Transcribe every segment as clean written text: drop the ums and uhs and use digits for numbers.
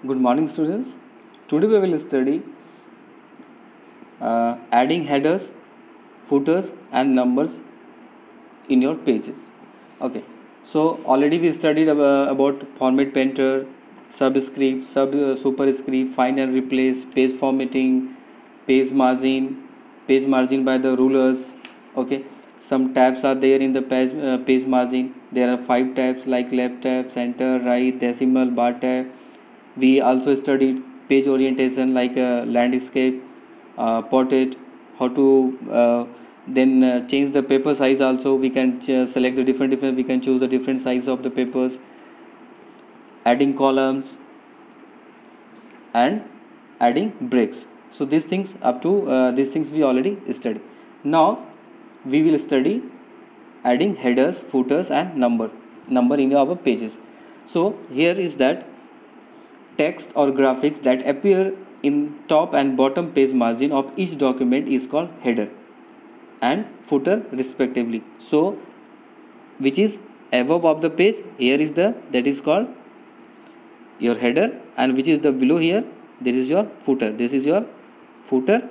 Good morning, students. Today we will study adding headers, footers, and numbers in your pages. Okay. So already we studied about format painter, subscript, superscript, find and replace, page formatting, page margin by the rulers. Okay. Some tabs are there in the page margin. There are 5 tabs like left tab, center, right, decimal, bar tab. We also studied page orientation like landscape, portrait, how to then change the paper size. Also we can select the different we can choose the different size of the papers, adding columns and adding breaks. So these things these things we already studied. Now we will study adding headers, footers and number in our pages. So here is that text or graphics that appear in top and bottom page margin of each document is called header and footer respectively. So which is above of the page, here is the that is called your header, and which is the below here, this is your footer. This is your footer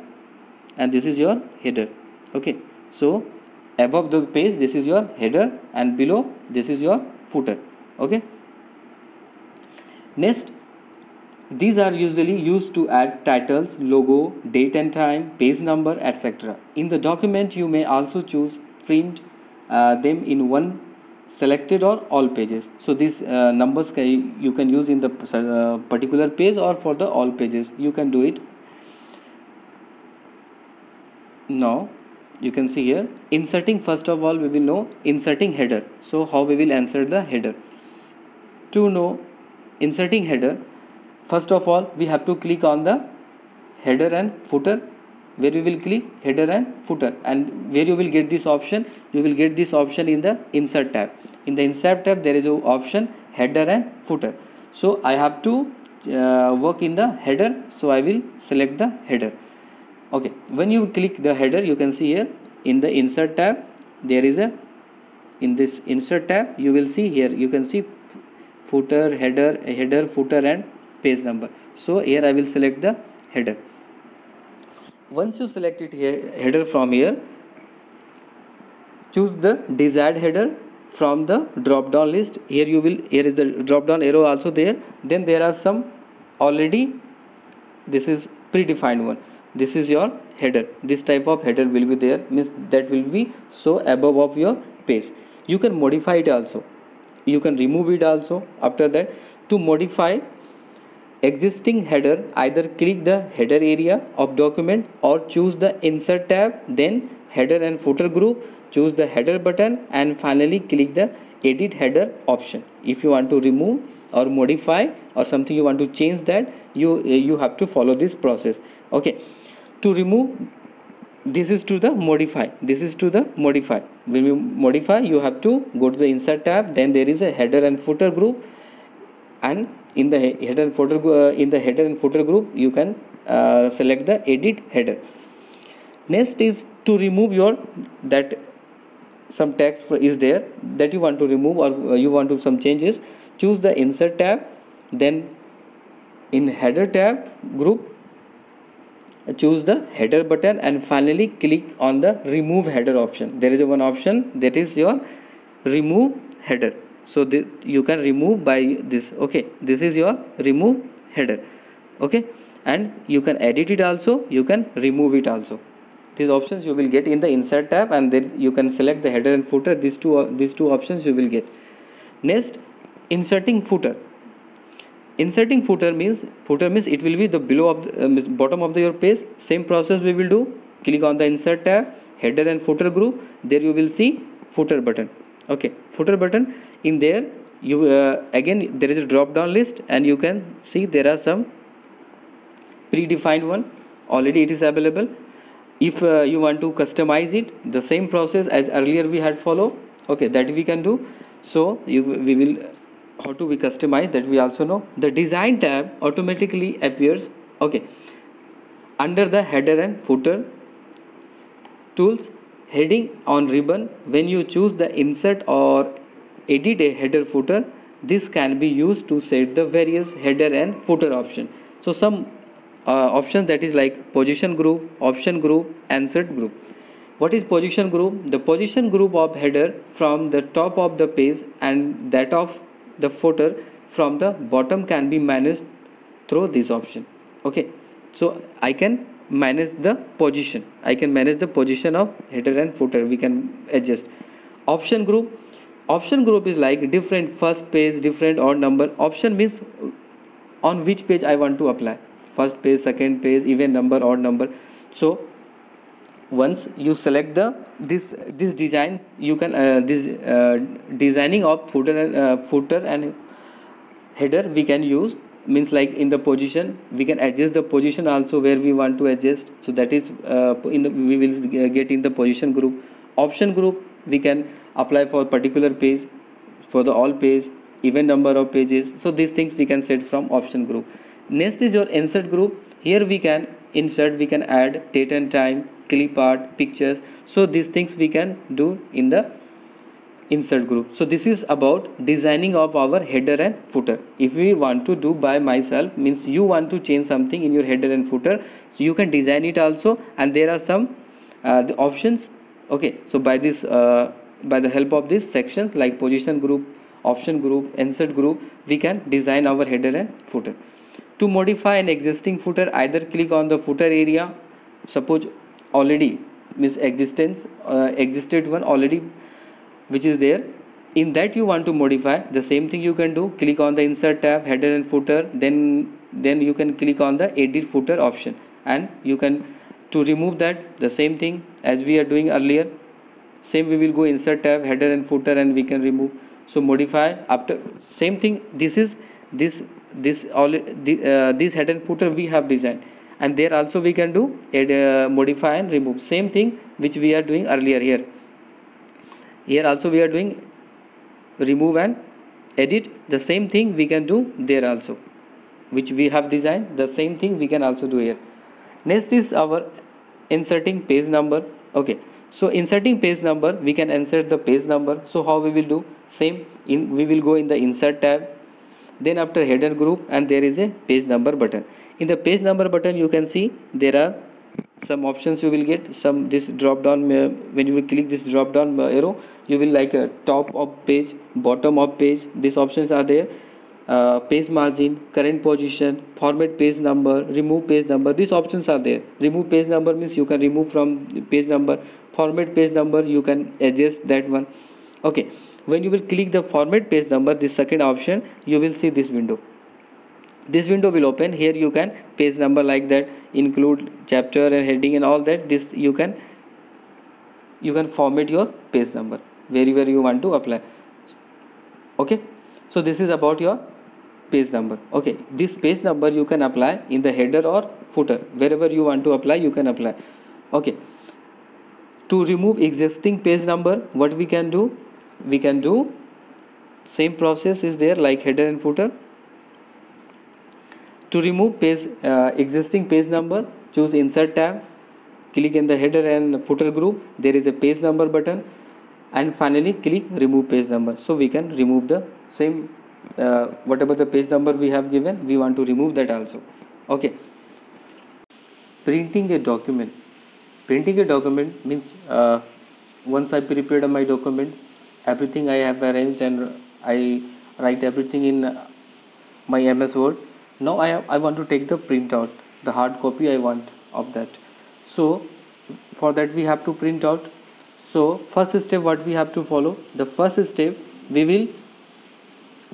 and this is your header. Okay, so above the page this is your header and below this is your footer. Okay, next, these are usually used to add titles, logo, date and time, page number, etc. In the document, you may also choose print them in one selected or all pages. So these numbers you can use in the particular page or for the all pages. You can do it. Now you can see here inserting. First of all, we will know inserting header. So how we will insert the header? To know inserting header, first of all we have to click on the header and footer, where we will click header and footer, and where you will get this option, you will get this option in the insert tab. In the insert tab there is a option header and footer. So I have to work in the header, so I will select the header. Okay, when you click the header, you can see here in the insert tab there is a, in this insert tab you will see here, you can see footer, header, footer and page number. So here I will select the header. Once you select it here, header from here, choose the desired header from the drop down list. Here you will, here is the drop down arrow also there. Then there are some already, this is predefined one. This is your header. This type of header will be there, means that will be so above of your page. You can modify it also, you can remove it also. After that, to modify existing header, either click the header area of document or choose the insert tab, then header and footer group, choose the header button and finally click the edit header option. If you want to remove or modify or something you want to change, that you have to follow this process. Okay, to remove, this is to the modify, this is to the modify. When you modify, you have to go to the insert tab, then there is a header and footer group, and in the header and footer group you can select the edit header. Next is to remove your that some text is there that you want to remove or you want to some changes. Choose the insert tab, then in header tab group choose the header button and finally click on the remove header option. There is one option, that is your remove header. So you can remove by this. Okay, this is your remove header. Okay, and you can edit it also, you can remove it also. These options you will get in the insert tab, and then you can select the header and footer. These two options you will get. Next, inserting footer. Inserting footer means it will be the below of the, bottom of your page. Same process we will do. Click on the insert tab, header and footer group. There you will see footer button. Okay, footer button. In there you again there is a drop down list, and you can see there are some predefined one already, it is available. If you want to customize it, the same process as earlier we had follow. Okay, that we can do. So we will, how to we customize, that we also know. The design tab automatically appears, okay, under the header and footer tools heading on ribbon. When you choose the insert or edit a header footer, this can be used to set the various header and footer option. So some options, that is like position group, option group, insert group. What is position group? The position group of header from the top of the page and that of the footer from the bottom can be managed through this option. Okay, so I can manage the position. I can manage the position of header and footer. We can adjust. Option group. Option group is like different first page, different odd number. Option means on which page I want to apply. First page, second page, even number, odd number. So once you select the this design, you can designing of footer and header we can use, means like in the position we can adjust the position also where we want to adjust. So that is we will get in the position group. Option group we can apply for particular page, for the all page, even number of pages. So these things we can set from option group. Next is your insert group. Here we can insert, we can add date and time, clip art, pictures. So these things we can do in the insert group. So this is about designing of our header and footer. If we want to do by myself, means you want to change something in your header and footer, so you can design it also, and there are some the options. Okay, so by this by the help of this sections like position group, option group, insert group, we can design our header and footer. To modify an existing footer, either click on the footer area. Suppose already means existed one already which is there, in that you want to modify, the same thing you can do. Click on the insert tab, header and footer, then you can click on the edit footer option, and you can to remove that, the same thing as we are doing earlier. Same, we will go insert tab, header and footer, and we can remove. So modify after, same thing. This is this header and footer we have designed, and there also we can do modify and remove, same thing which we are doing earlier. Here also we are doing remove and edit, the same thing we can do there also, which we have designed, the same thing we can also do here. Next is our inserting page number. Okay, so inserting page number, we can insert the page number. So how we will do? Same, we will go in the insert tab, then after header group, and there is a page number button. In the page number button you can see there are some options. You will get some this drop down, when you will click this drop down arrow, you will like a top of page, bottom of page, these options are there. Page margin, current position, format page number, remove page number, these options are there. Remove page number means you can remove from page number. Format page number, you can adjust that one. Okay, when you will click the format page number, this second option, you will see this window. This window will open. Here you can page number like that, include chapter and heading and all that. This you can format your page number wherever you want to apply. Okay, so this is about your page number. Okay, this page number you can apply in the header or footer, wherever you want to apply you can apply. Okay, to remove existing page number, what we can do? We can do same process is there like header and footer. To remove page existing page number, choose insert tab, click in the header and footer group, there is a page number button, and finally click remove page number. So we can remove the same whatever the page number we have given, we want to remove that also. Okay, printing a document. Printing a document means once I prepared my document, everything I have arranged and I write everything in my MS Word. Now I want to take the printout, the hard copy I want of that. So for that we have to print out. So first step what we have to follow? The first step, we will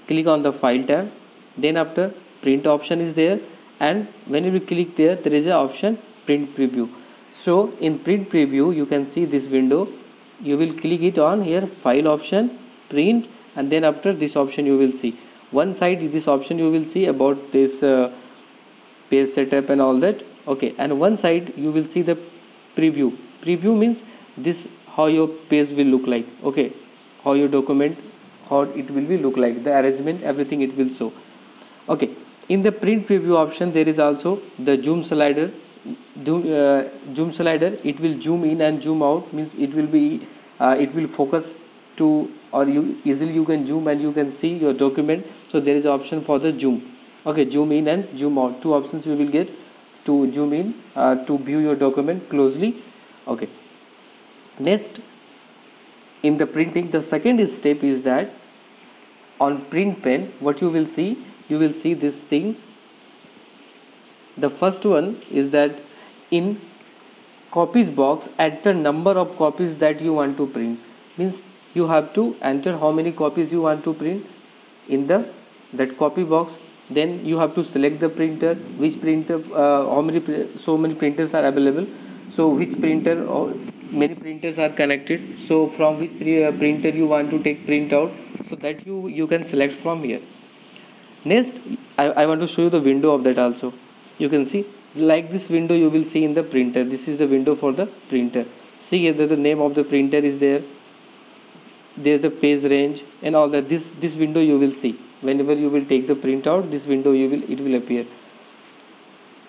click on the file tab, then after print option is there, and when you will click there, there is a option print preview. So in print preview you can see this window. You will click it on here, file option, print, and then after this option you will see one side, this option you will see about this page setup and all that. Okay, and one side you will see the preview. Preview means this how your page will look like. Okay, how your document, how it will be look like, the arrangement, everything it will show. Okay, in the print preview option there is also the zoom slider. Zoom slider, it will zoom in and zoom out, means it will be it will focus to or you can zoom and you can see your document. So there is option for the zoom. Okay, zoom in and zoom out, two options you will get to zoom in to view your document closely. Okay, next, in the printing, the second step is that on print pen, what you will see these things. The first one is that in copies box, enter number of copies that you want to print. Means you have to enter how many copies you want to print in that copy box. Then you have to select the printer, which printer, so many printers are available, so which printer, or many printers are connected, so from which printer you want to take print out, so that you can select from here. Next, I want to show you the window of that also. You can see like this window you will see in the printer. This is the window for the printer. See here the name of the printer is there, there's the page range and all that. This window you will see whenever you will take the print out, this window it will appear.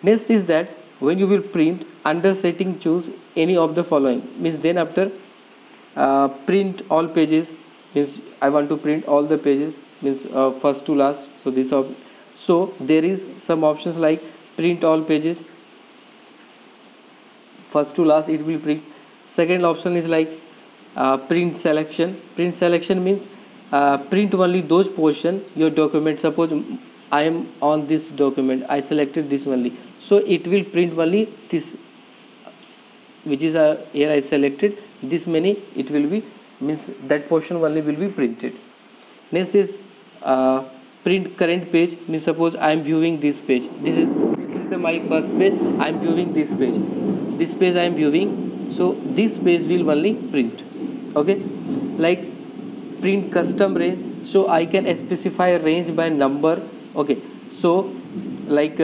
Next is that when you will print, under setting choose any of the following. Means then after print all pages, means I want to print all the pages, means first to last. So this so there is some options like print all pages, first to last it will print. Second option is like print selection. Print selection means print only those portion your document. Suppose I am on this document, I selected this only, so it will print only this, which is here I selected this many, it will be, means that portion only will be printed. Next is print current page. Means suppose I am viewing this page, this is my first page, I am viewing this page I am viewing, so this page will only print. Okay, like print custom range, so I can specify range by number. Okay, so like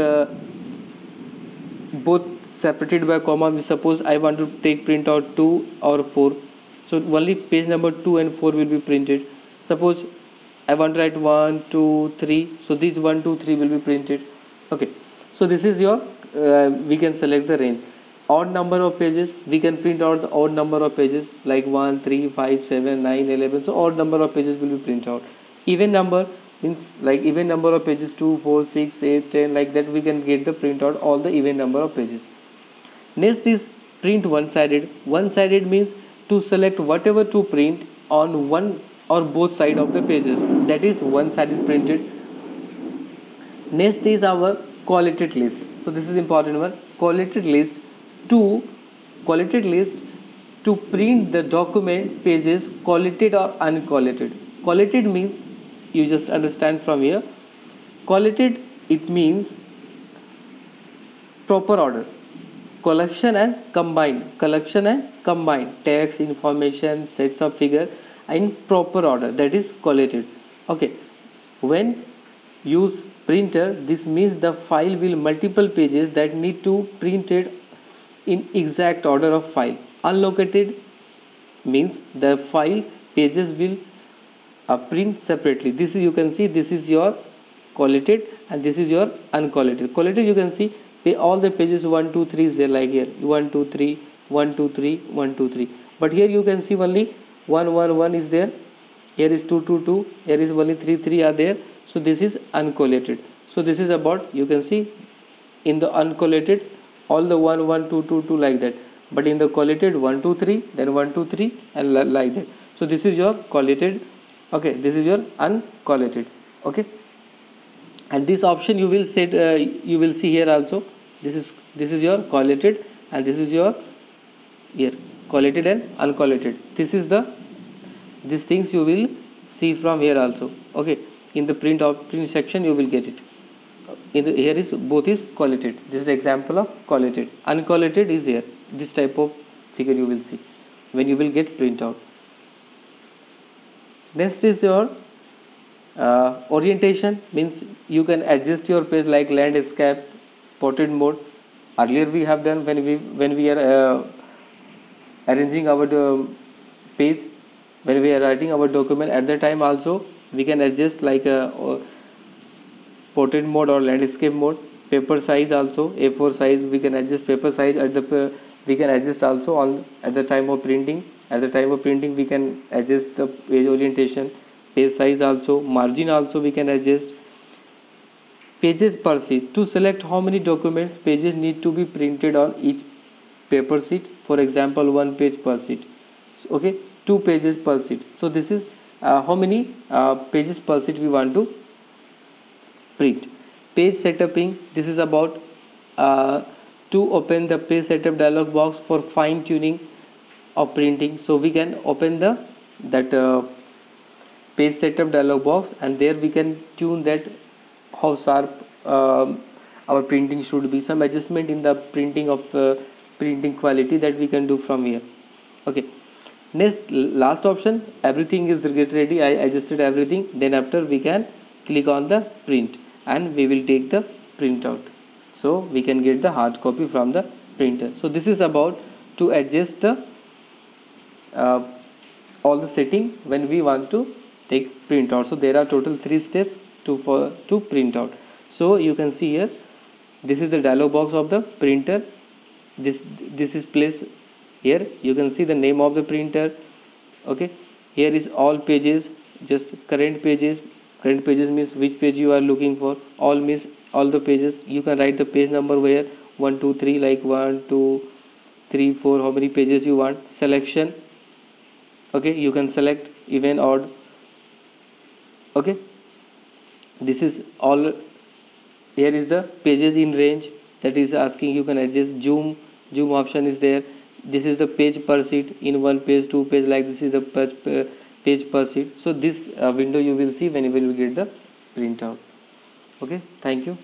both separated by comma. Suppose I want to take print out 2 or 4, so only page number 2 and 4 will be printed. Suppose I want to write 1 2 3, so these 1 2 3 will be printed. Okay, so this is your we can select the range. Odd number of pages, we can print out the odd number of pages like 1 3 5 7 9 11, so odd number of pages will be printed out. Even number means like even number of pages 2 4 6 8 10, like that we can get the print out all the even number of pages. Next is print one-sided. One-sided means to select whatever to print on one or both side of the pages, that is one-sided printed. Next is our collated list. So this is important one, collated list. Collated list to print the document pages collated or uncollated. Collated means, you just understand from here, collated it means proper order, collection and combine text, information, sets of figure in proper order, that is collated. Okay, when use printer, this means the file will multiple pages that need to printed in exact order of file. Unlocated means the file pages will print separately. This is, you can see, this is your collated and this is your uncollated. Collated, you can see all the pages 1 2 3 is there, like here 1 2 3 1 2 3 1 2 3, but here you can see only 1 1 1 is there, here is 2 2 2, here is only 3 3 are there, so this is uncollated. So this is about, you can see in the uncollated all the 1 1 2 2 2 like that, but in the collated 1 2 3, then 1 2 3 and like that. So this is your collated. Okay, this is your uncollated. Okay, and this option you will set, you will see here also, this is your collated and this is your here collated and uncollated. This is these things you will see from here also. Okay, in the print section you will get it. Here is both is collated. This is example of collated. Uncollated is here, this type of figure you will see when you will get print out. Next is your orientation, means you can adjust your page like landscape, portrait mode. Earlier we have done when we are arranging our page, when we are writing our document, at the time also we can adjust like portrait mode or landscape mode. Paper size also, A4 size, we can adjust paper size at the we can adjust also on at the time of printing. At the time of printing we can adjust the page orientation, page size also, margin also we can adjust. Pages per sheet, to select how many documents pages need to be printed on each paper sheet. For example, 1 page per sheet, okay, 2 pages per sheet. So this is how many pages per sheet we want to print. Page setuping, this is about to open the page setup dialog box for fine tuning of printing. So we can open the page setup dialog box, and there we can tune that how sharp our printing should be, some adjustment in the printing of printing quality that we can do from here. Okay, next, last option, everything is get ready, I adjusted everything. Then after we can click on the print and we will take the printout, so we can get the hard copy from the printer. So this is about to adjust the all the setting when we want to take printout. So there are total 3 steps to print out. So you can see here, this is the dialog box of the printer. This is placed here. You can see the name of the printer. Okay, here is all pages, just current pages. Current pages means which page you are looking for. All means all the pages. You can write the page number where 1 2 3, like 1 2 3 4, how many pages you want. Selection, okay, you can select even, odd. Okay, this is all. Here is the pages in range, that is asking, you can adjust zoom option is there. This is the page per sheet, in 1 page 2 page, like this is the page per sheet. So this window you will see whenever you get the printout. Okay, thank you.